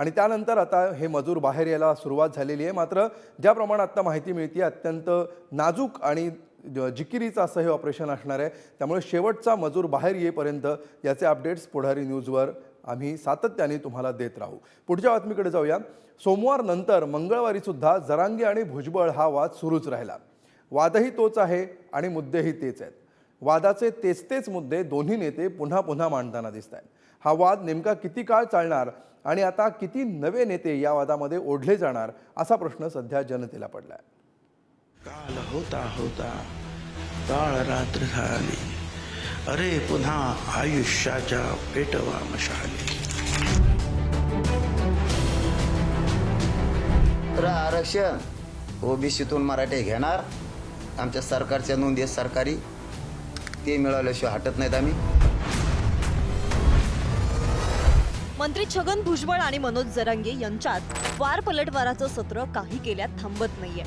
आणि त्यानंतर आता हे मजूर बाहेर यायला सुरुवात झालेली आहे। मात्र ज्याप्रमाणे आता माहिती मिळते अत्यंत नाजूक आणि जिकिरीचं असं हे ऑपरेशन असणार आहे, त्यामुळे शेवटचा मजूर बाहेर येईपर्यंत याचे अपडेट्स पुढारी न्यूजवर आम्ही सातत्याने तुम्हाला देत राहू। पुढच्या बातमीकडे जाऊया। सोमवार नंतर मंगळवारी सुद्धा जरांगे आणि भुजबळ हा वाद सुरूच राहिला। वादही तोच आहे आणि मुद्देही तेच आहेत। वादाचे तेच मुद्दे दोन्ही नेते पुन्हा पुन्हा मांडताना दिसत आहेत। हा वाद नेमका किती काळ चालणार आणि आता किती नवे नेते या वादामध्ये ओढले जाणार असा प्रश्न सध्या जनतेला पडलाय। काल होता होता काळ रात्र झाली, अरे पुन्हा आयुष्याच्या पेटवा मशाली। तर आरक्षण ओबीसीतून मराठे घेणार, आमच्या सरकारच्या नोंदी सरकारी ते मिळाल्याशिवाय हटत नाहीत आम्ही। मंत्री छगन भुजबळ आणि मनोज जरांगे यांच्यात वार पलटवाराचं सत्र काही केल्यात थांबत नाहीये।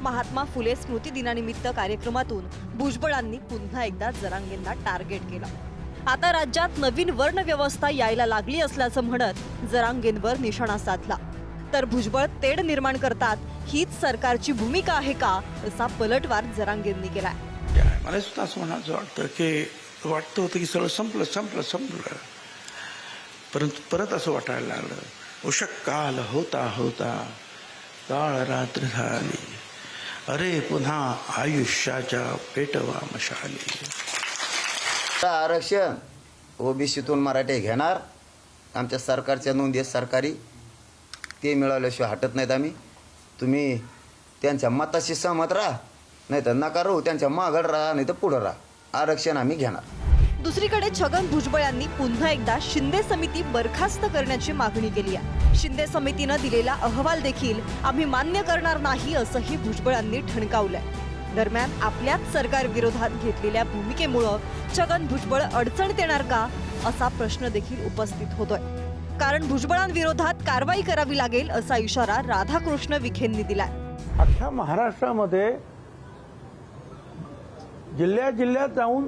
महात्मा फुले स्मृती दिनानिमित्त कार्यक्रमातून भुजबळांनी पुन्हा एकदा जरांगेंना टार्गेट केलं। आता राज्यात नवीन वर्ण व्यवस्था यायला लागली असल्याचं म्हणत जरांगेंवर निशाणा साधला। तर भुजबळ तेढ निर्माण करतात हीच सरकारची भूमिका आहे का असा पलटवार जरांगेंनी केलाय। मला सुद्धा असं म्हणायचं वाटतं होतं की सगळं संपलं, परंतु परत असं वाटायला लागलं, उषक काल होता होता काळ रात्र झाली, अरे पुन्हा आयुष्याच्या पेटवा मशाली। आरक्षण ओबीसीतून मराठे घेणार, आमच्या सरकारच्या नोंदी सरकारी ते मिळाल्याशिवाय हटत नाहीत आम्ही। तुम्ही त्यांच्या मताशी सहमत राहा, नाही तर नका राहू, त्यांच्या मागड राहा, नाही तर पुढं राहा, आरक्षण आम्ही घेणार। दुसरीकडे छगन भुजबळ यांनी पुन्हा एकदा शिंदे समिती बरखास्त करण्याची मागणी केली आहे। शिंदे समितीनं दिलेला अहवाल देखील आम्ही मान्य करणार नाही असंही भुजबळांनी ठणकावलंय। दरम्यान आपल्याच सरकार विरोधात घेतलेल्या भूमिकेमुळे छगन भुजबळ अडचणीत येणार का असा प्रश्न देखील उपस्थित होतोय। कारण भुजबळांविरोधात कारवाई करावी लागेल असा इशारा राधाकृष्ण विखेंनी दिलाय। अख्ख्या महाराष्ट्रामध्ये जिल्ह्यात जाऊन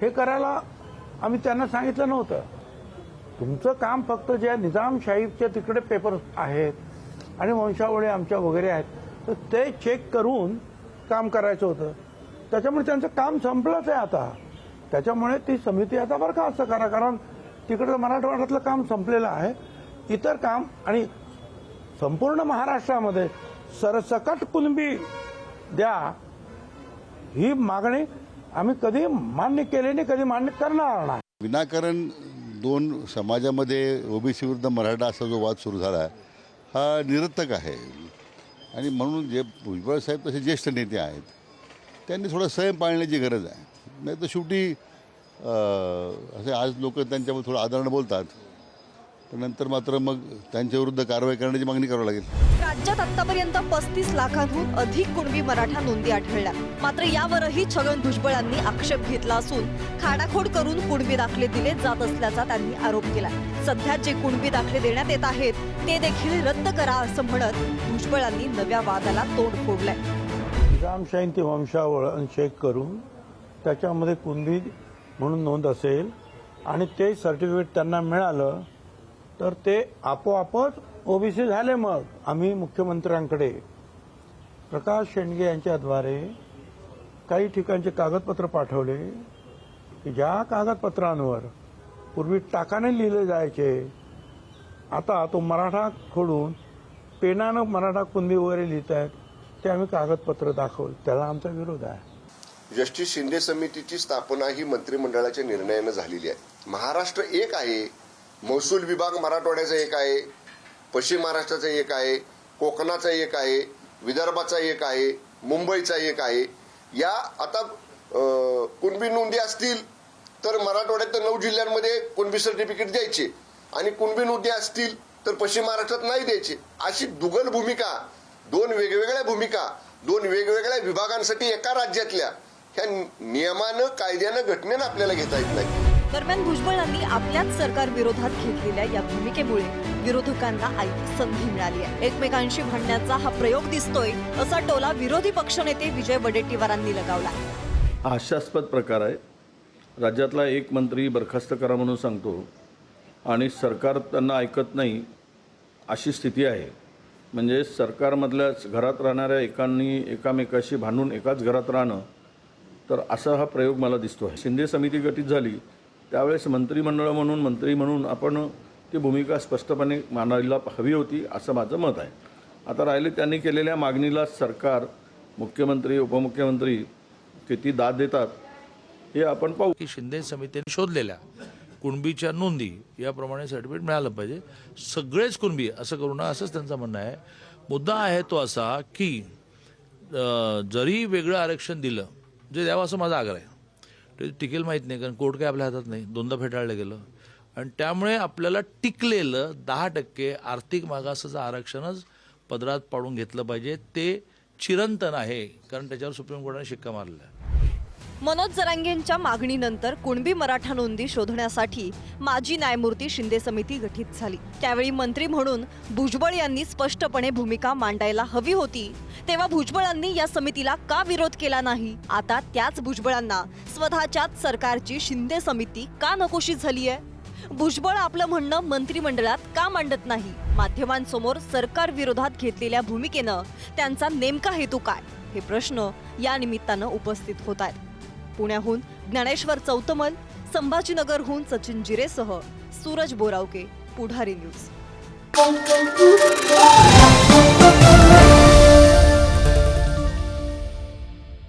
हे करायला आम्ही त्यांना सांगितलं नव्हतं। तुमचं काम फक्त ज्या निजामशाहीच्या तिकडे पेपर आहेत आणि वंशावळी आमच्या वगैरे आहेत तर ते चेक करून काम करायचं होतं। त्याच्यामुळे त्यांचं काम संपलंच आहे आता। त्याच्यामुळे ती समिती आता बरखास्त करा, कारण तिकडलं मराठवाड्यातलं काम संपलेलं आहे। इतर काम आणि संपूर्ण महाराष्ट्रामध्ये सरसकट कुणबी द्या ही मागणी आम्ही कधी मान्य केली नाही, कधी मान्य करणार नाही। विनाकारण दोन समाजामध्ये ओबीसी विरुद्ध मराठा असा जो वाद सुरू झाला हा निरर्थक आहे आणि म्हणून जे भुजबळ साहेब तसे ज्येष्ठ नेते आहेत त्यांनी थोडं संयम पाळण्याची गरज आहे। नाही तर शेवटी असे आज लोक त्यांच्यावर थोडं आदरानं बोलतात, पण नंतर मात्र मग त्यांच्याविरुद्ध कारवाई करण्याची मागणी करावी लागेल। राज्यात आतापर्यंत 35 लाखांहून अधिक कुणबी मराठा नोंदी आढळल्या। मात्र यावरही छगन भुजबळांनी आक्षेप घेतला असून खाडाखोड करून कुणबी दाखले दिले जात असल्याचा त्यांनी आरोप केला। सध्या जे कुणबी दाखले देण्यात येत आहेत ते देखील रद्द करा असं म्हणत भुजबळांनी नव्या वादाला तोंड फोडलंय। निजामशाहीची वंशावळ चेक करून त्याच्यामध्ये कुणबी म्हणून नोंद असेल आणि ते सर्टिफिकेट त्यांना मिळालं तर ते आपोआपच ओबीसी झाले। मग आम्ही मुख्यमंत्र्यांकडे प्रकाश शेंडगे यांच्याद्वारे काही ठिकाणचे कागदपत्र पाठवले की ज्या कागदपत्रांवर पूर्वी टाकाने लिहिले जायचे आता तो मराठा खोडून पेनानं मराठा कुणबी वगैरे लिहित आहेत, ते आम्ही कागदपत्र दाखवलं, त्याला आमचा विरोध आहे। जस्टिस शिंदे समितीची स्थापना ही मंत्रिमंडळाच्या निर्णयानं झालेली आहे। महाराष्ट्र एक आहे, महसूल विभाग मराठवाड्याचा एक आहे, पश्चिम महाराष्ट्राचा एक आहे, कोकणाचा एक आहे, विदर्भाचा एक आहे, मुंबईचा एक आहे। या आता कुणबी नोंदी असतील तर मराठवाड्यात 9 जिल्ह्यांमध्ये कुणबी सर्टिफिकेट द्यायचे आणि कुणबी नोंदी असतील तर पश्चिम महाराष्ट्रात नाही द्यायचे। अशी दुगल भूमिका, दोन वेगवेगळ्या भूमिका, दोन वेगवेगळ्या विभागांसाठी एका राज्यातल्या ह्या नियमानं, कायद्यानं, घटनेनं आपल्याला घेता येत नाही। दरम्यान भुजबळांनी आपल्याच सरकार विरोधात घेतलेल्या या भूमिकेमुळे विरोधकांना आयती संधी मिळाली आहे। एकमेकांशी भांडण्याचा हा प्रयोग दिसतोय असा टोला विरोधी पक्षनेते विजय वडेट्टीवारांनी लगावला। हास्यास्पद प्रकार आहे। राज्यातला एक मंत्री बरखास्त करा म्हणून सांगतो आणि सरकार त्यांना ऐकत नाही अशी स्थिती आहे. म्हणजे सरकारमधल्याच घरात राहणाऱ्या एकांनी एकामेकाशी भांडून एकाच घरात राहणं, तर असा हा प्रयोग मला दिसतो आहे. शिंदे समिती गठीत झाली त्यावेळेस मंत्रिमंडळ म्हणून मंत्री म्हणून आपण ती भूमिका स्पष्टपणे मांडायला हवी होती असं माझं मत आहे. आता राहिले त्यांनी केलेल्या मागणीला सरकार, मुख्यमंत्री, उपमुख्यमंत्री किती दाद देतात हे आपण पाहू. की शिंदे समितीने शोधलेल्या कुणबीच्या नोंदी याप्रमाणे सर्टिफिकेट मिळालं पाहिजे. सगळेच कुणबी असं करू नये असंच त्यांचं म्हणणं आहे. मुद्दा आहे तो असा की जरी वेगळं आरक्षण दिलं, जे द्यावं असं माझा आग्रह आहे, ते टिकेल माहीत नाही, कारण कोर्ट काय आपल्या हातात नाही, दोनदा फेटाळलं गेलं. आणि त्यामुळे आपल्याला टिकलेलं 10% आर्थिक मागासाचं आरक्षणच पदरात पाडून घेतलं पाहिजे. ते चिरंतन आहे, कारण त्याच्यावर सुप्रीम कोर्टाने शिक्का मारलेला आहे. मनोज जरांगेंच्या मागणीनंतर कुणबी मराठा नोंदी शोधण्यासाठी माजी न्यायमूर्ती शिंदे समिती गठीत झाली. त्यावेळी मंत्री म्हणून भुजबळ यांनी स्पष्टपणे भूमिका मांडायला हवी होती. तेव्हा भुजबळांनी या समितीला का विरोध केला नाही? आता त्याच भुजबळांना स्वतःच्याच सरकारची शिंदे समिती का नकोशी झाली आहे? भुजबळ आपलं म्हणणं मंत्रिमंडळात का मांडत नाही? माध्यमांसमोर सरकार विरोधात घेतलेल्या भूमिकेनं त्यांचा नेमका हेतू काय? हे प्रश्न या निमित्तानं उपस्थित होत आहेत. पुण्याहून ज्ञानेश्वर चौतमल, संभाजीनगरहून सचिन जिरेसह सूरज बोरावके, पुढारी न्यूज.